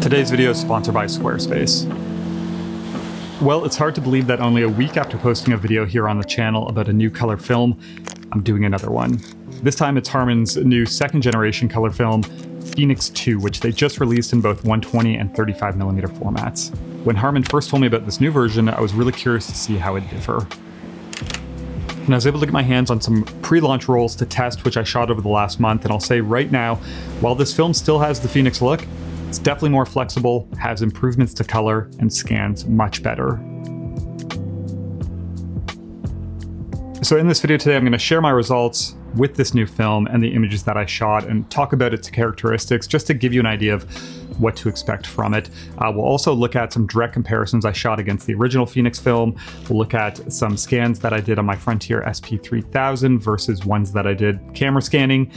Today's video is sponsored by Squarespace. Well, it's hard to believe that only a week after posting a video here on the channel about a new color film, I'm doing another one. This time it's Harman's new second generation color film, Phoenix 2, which they just released in both 120 and 35mm formats. When Harman first told me about this new version, I was really curious to see how it differ. And I was able to get my hands on some pre-launch rolls to test, which I shot over the last month, and I'll say right now, while this film still has the Phoenix look, it's definitely more flexible, has improvements to color, and scans much better. So in this video today, I'm going to share my results with this new film and the images that I shot and talk about its characteristics just to give you an idea of what to expect from it. We'll also look at some direct comparisons I shot against the original Phoenix film. We'll look at some scans that I did on my Frontier SP3000 versus ones that I did camera scanning.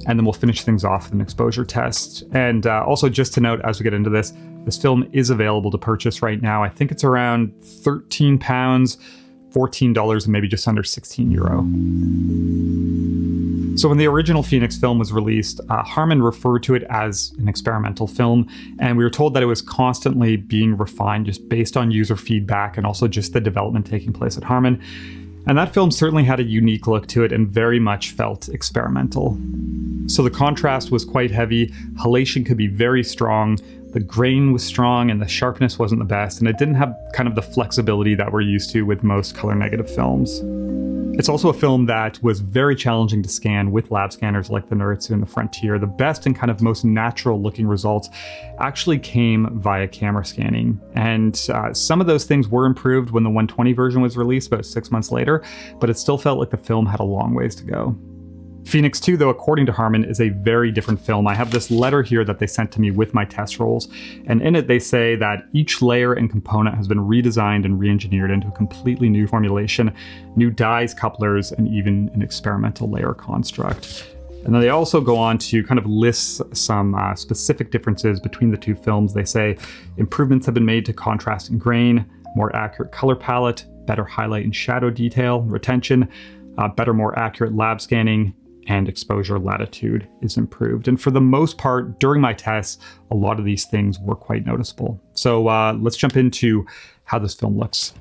And then we'll finish things off with an exposure test. And also just to note as we get into this film is available to purchase right now. I think it's around £13, $14, and maybe just under €16. So when the original Phoenix film was released, Harman referred to it as an experimental film, and we were told that it was constantly being refined just based on user feedback and also just the development taking place at Harman. And that film certainly had a unique look to it and very much felt experimental. So the contrast was quite heavy, halation could be very strong, the grain was strong and the sharpness wasn't the best, and it didn't have kind of the flexibility that we're used to with most color negative films. It's also a film that was very challenging to scan with lab scanners like the Noritsu and the Frontier. The best and kind of most natural looking results actually came via camera scanning. And some of those things were improved when the 120 version was released about 6 months later, but it still felt like the film had a long ways to go. Phoenix 2, though, according to Harman, is a very different film. I have this letter here that they sent to me with my test rolls, and in it they say that each layer and component has been redesigned and re-engineered into a completely new formulation, new dyes, couplers, and even an experimental layer construct. And then they also go on to kind of list some specific differences between the two films. They say improvements have been made to contrast and grain, more accurate color palette, better highlight and shadow detail, retention, better, more accurate lab scanning, and exposure latitude is improved. And for the most part, during my tests, a lot of these things were quite noticeable. So let's jump into how this film looks.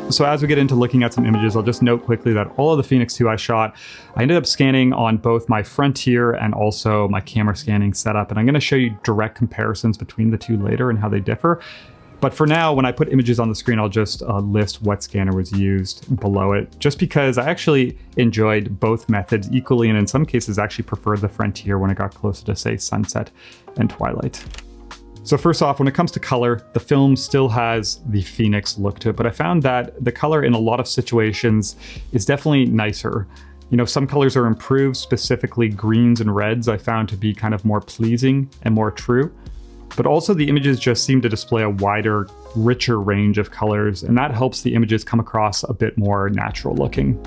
So as we get into looking at some images, I'll just note quickly that all of the Phoenix 2 I shot, I ended up scanning on both my Frontier and also my camera scanning setup. And I'm going to show you direct comparisons between the two later and how they differ. But for now, when I put images on the screen, I'll just list what scanner was used below it, just because I actually enjoyed both methods equally, and in some cases actually preferred the Frontier when it got closer to, say, sunset and twilight. So first off, when it comes to color, the film still has the Phoenix look to it, but I found that the color in a lot of situations is definitely nicer. You know, some colors are improved, specifically greens and reds I found to be kind of more pleasing and more true. But also the images just seem to display a wider, richer range of colors, and that helps the images come across a bit more natural looking.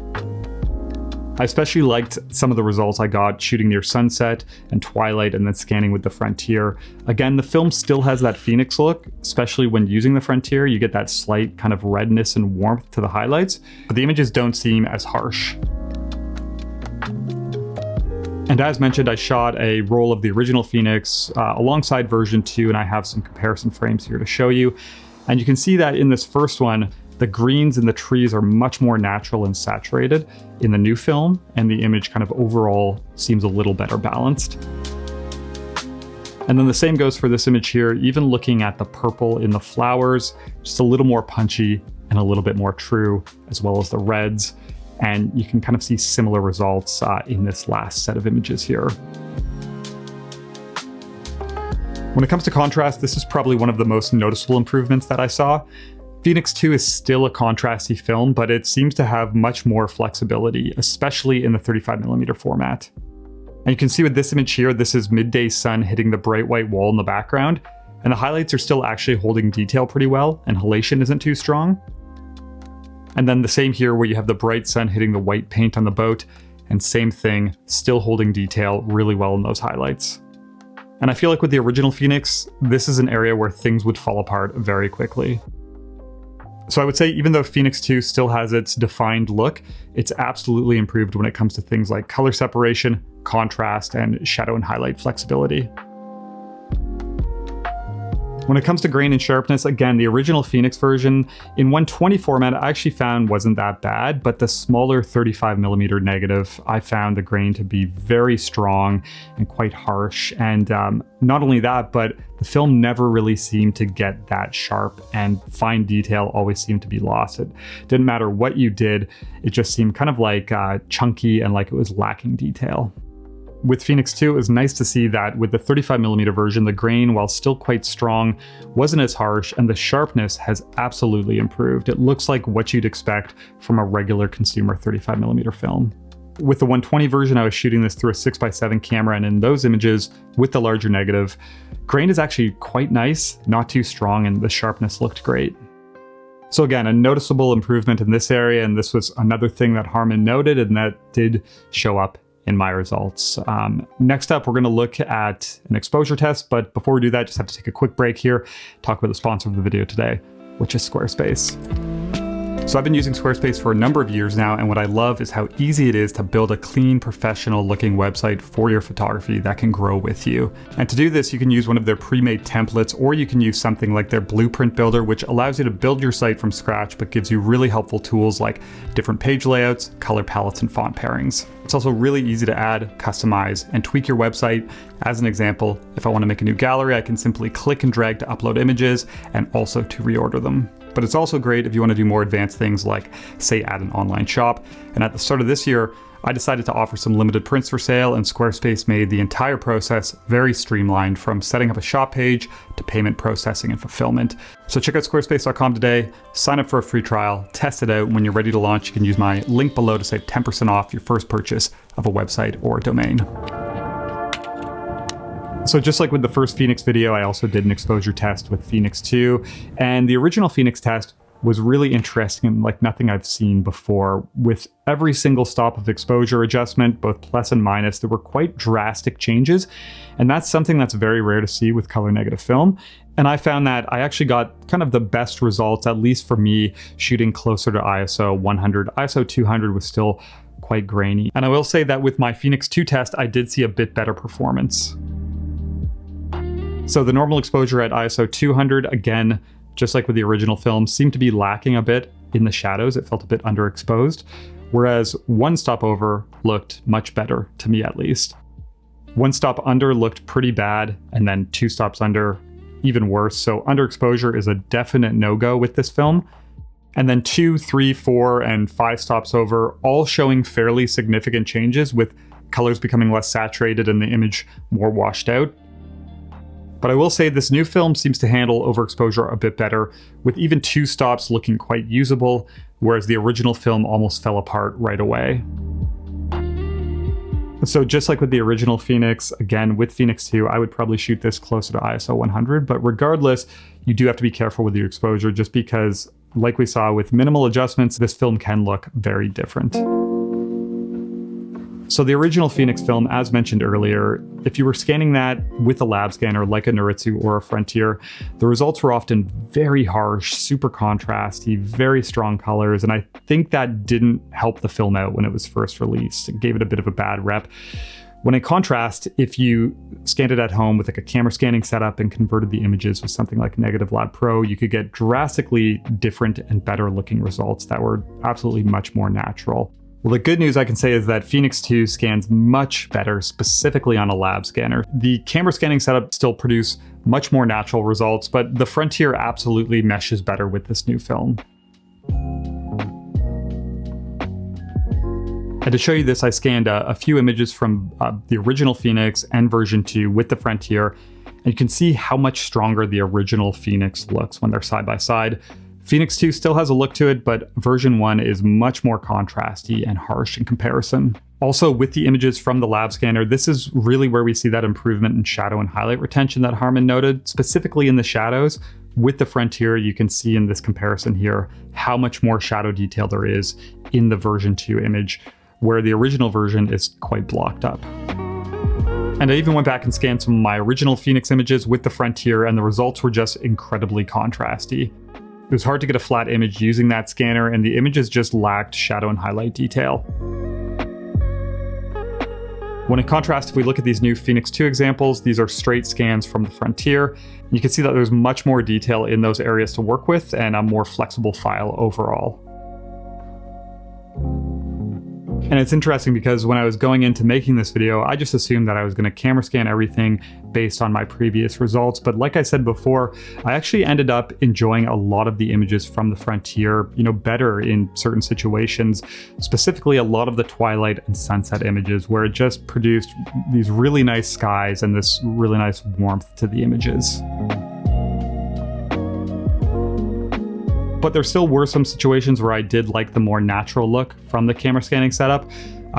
I especially liked some of the results I got shooting near sunset and twilight and then scanning with the Frontier. Again, the film still has that Phoenix look, especially when using the Frontier. You get that slight kind of redness and warmth to the highlights, but the images don't seem as harsh. And as mentioned, I shot a roll of the original Phoenix alongside version 2, and I have some comparison frames here to show you. And you can see that in this first one, the greens in the trees are much more natural and saturated in the new film, and the image kind of overall seems a little better balanced. And then the same goes for this image here, even looking at the purple in the flowers, just a little more punchy and a little bit more true, as well as the reds. And you can kind of see similar results in this last set of images here. When it comes to contrast, this is probably one of the most noticeable improvements that I saw. Phoenix 2 is still a contrasty film, but it seems to have much more flexibility, especially in the 35mm format. And you can see with this image here, this is midday sun hitting the bright white wall in the background, and the highlights are still actually holding detail pretty well, and halation isn't too strong. And then the same here where you have the bright sun hitting the white paint on the boat, and same thing, still holding detail really well in those highlights. And I feel like with the original Phoenix, this is an area where things would fall apart very quickly. So I would say even though Phoenix 2 still has its defined look, it's absolutely improved when it comes to things like color separation, contrast, and shadow and highlight flexibility. When it comes to grain and sharpness, again, the original Phoenix version in 120 format I actually found wasn't that bad, but the smaller 35mm negative, I found the grain to be very strong and quite harsh. And not only that, but the film never really seemed to get that sharp, and fine detail always seemed to be lost. It didn't matter what you did, it just seemed kind of like chunky and like it was lacking detail. With Phoenix 2, it was nice to see that with the 35mm version, the grain, while still quite strong, wasn't as harsh, and the sharpness has absolutely improved. It looks like what you'd expect from a regular consumer 35mm film. With the 120 version, I was shooting this through a 6x7 camera, and in those images, with the larger negative, grain is actually quite nice, not too strong, and the sharpness looked great. So again, a noticeable improvement in this area, and this was another thing that Harman noted, and that did show up in my results. Next up, we're going to look at an exposure test, but before we do that, just have to take a quick break here, talk about the sponsor of the video today, which is Squarespace. So I've been using Squarespace for a number of years now, and what I love is how easy it is to build a clean, professional-looking website for your photography that can grow with you. And to do this, you can use one of their pre-made templates, or you can use something like their Blueprint Builder, which allows you to build your site from scratch, but gives you really helpful tools like different page layouts, color palettes, and font pairings. It's also really easy to add, customize, and tweak your website. As an example, if I want to make a new gallery, I can simply click and drag to upload images and also to reorder them. But it's also great if you want to do more advanced things like, say, add an online shop. And at the start of this year, I decided to offer some limited prints for sale, and Squarespace made the entire process very streamlined, from setting up a shop page to payment processing and fulfillment. So check out squarespace.com today, sign up for a free trial, test it out. When you're ready to launch, you can use my link below to save 10% off your first purchase of a website or a domain. So just like with the first Phoenix video, I also did an exposure test with Phoenix 2, and the original Phoenix test was really interesting and like nothing I've seen before. With every single stop of exposure adjustment, both plus and minus, there were quite drastic changes, and that's something that's very rare to see with color negative film. And I found that I actually got kind of the best results, at least for me, shooting closer to ISO 100. ISO 200 was still quite grainy. And I will say that with my Phoenix 2 test, I did see a bit better performance. So the normal exposure at ISO 200, again, just like with the original film, seemed to be lacking a bit in the shadows. It felt a bit underexposed, whereas one stop over looked much better, to me at least. One stop under looked pretty bad, and then two stops under, even worse. So underexposure is a definite no-go with this film. And then 2, 3, 4, and 5 stops over, all showing fairly significant changes, with colors becoming less saturated and the image more washed out. But I will say this new film seems to handle overexposure a bit better, with even 2 stops looking quite usable, whereas the original film almost fell apart right away. So just like with the original Phoenix, again, with Phoenix 2, I would probably shoot this closer to ISO 100, but regardless, you do have to be careful with your exposure, just because, like we saw with minimal adjustments, this film can look very different. So the original Phoenix film, as mentioned earlier, if you were scanning that with a lab scanner like a Noritsu or a Frontier, the results were often very harsh, super contrasty, very strong colors, and I think that didn't help the film out when it was first released. It gave it a bit of a bad rep. When in contrast, if you scanned it at home with like a camera scanning setup and converted the images with something like Negative Lab Pro, you could get drastically different and better looking results that were absolutely much more natural. Well, the good news I can say is that Phoenix 2 scans much better, specifically on a lab scanner. The camera scanning setup still produce much more natural results, but the Frontier absolutely meshes better with this new film. And to show you this, I scanned a few images from the original Phoenix and version 2 with the Frontier, and you can see how much stronger the original Phoenix looks when they're side by side. Phoenix 2 still has a look to it, but version 1 is much more contrasty and harsh in comparison. Also, with the images from the lab scanner, this is really where we see that improvement in shadow and highlight retention that Harman noted, specifically in the shadows. With the Frontier, you can see in this comparison here how much more shadow detail there is in the version 2 image, where the original version is quite blocked up. And I even went back and scanned some of my original Phoenix images with the Frontier, and the results were just incredibly contrasty. It was hard to get a flat image using that scanner, and the images just lacked shadow and highlight detail. When in contrast, if we look at these new Phoenix 2 examples, these are straight scans from the Frontier. You can see that there's much more detail in those areas to work with and a more flexible file overall. And it's interesting because when I was going into making this video, I just assumed that I was going to camera scan everything based on my previous results. But like I said before, I actually ended up enjoying a lot of the images from the Frontier, better in certain situations, specifically a lot of the twilight and sunset images where it just produced these really nice skies and this really nice warmth to the images. But there still were some situations where I did like the more natural look from the camera scanning setup.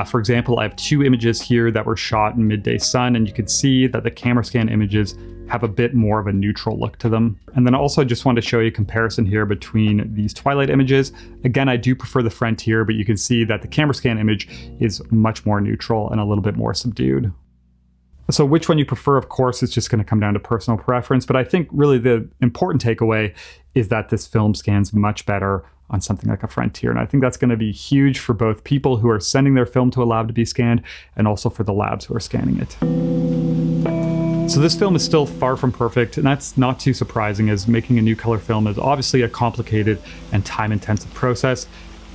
For example, I have 2 images here that were shot in midday sun, and you can see that the camera scan images have a bit more of a neutral look to them. And then also just wanted to show you a comparison here between these twilight images. Again, I do prefer the Frontier, but you can see that the camera scan image is much more neutral and a little bit more subdued. So which one you prefer, of course, is just going to come down to personal preference. But I think really the important takeaway is that this film scans much better on something like a Frontier. And I think that's going to be huge for both people who are sending their film to a lab to be scanned and also for the labs who are scanning it. So this film is still far from perfect, and that's not too surprising, as making a new color film is obviously a complicated and time-intensive process.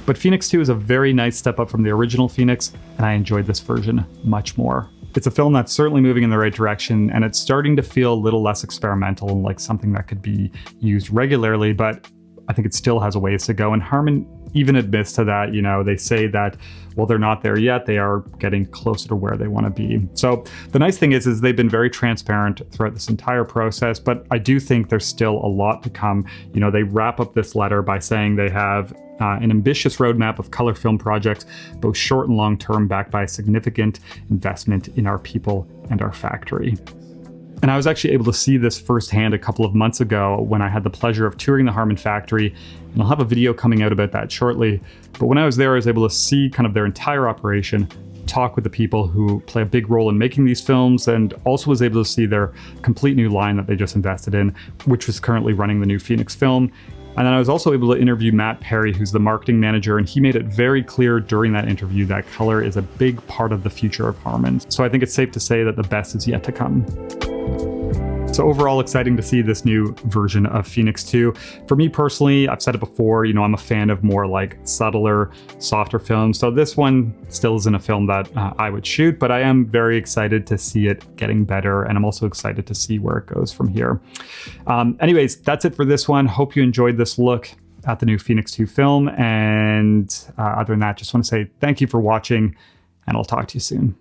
But Phoenix 2 is a very nice step up from the original Phoenix, and I enjoyed this version much more. It's a film that's certainly moving in the right direction, and it's starting to feel a little less experimental and like something that could be used regularly, but I think it still has a ways to go. And Harman even admits to that. They say that, well, they're not there yet. They are getting closer to where they want to be. So the nice thing is they've been very transparent throughout this entire process, but I do think there's still a lot to come. They wrap up this letter by saying they have an ambitious roadmap of color film projects, both short and long term, backed by a significant investment in our people and our factory. And I was actually able to see this firsthand a couple of months ago when I had the pleasure of touring the Harman factory, and I'll have a video coming out about that shortly. But when I was there, I was able to see kind of their entire operation, talk with the people who play a big role in making these films, and also was able to see their complete new line that they just invested in, which was currently running the new Phoenix film. And then I was also able to interview Matt Perry, who's the marketing manager, and he made it very clear during that interview that color is a big part of the future of Harman. So I think it's safe to say that the best is yet to come. So overall, exciting to see this new version of Phoenix 2. For me personally, I've said it before, I'm a fan of more like subtler, softer films. So this one still isn't a film that I would shoot, but I am very excited to see it getting better. And I'm also excited to see where it goes from here. Anyways, that's it for this one. Hope you enjoyed this look at the new Phoenix 2 film. And other than that, just want to say thank you for watching, and I'll talk to you soon.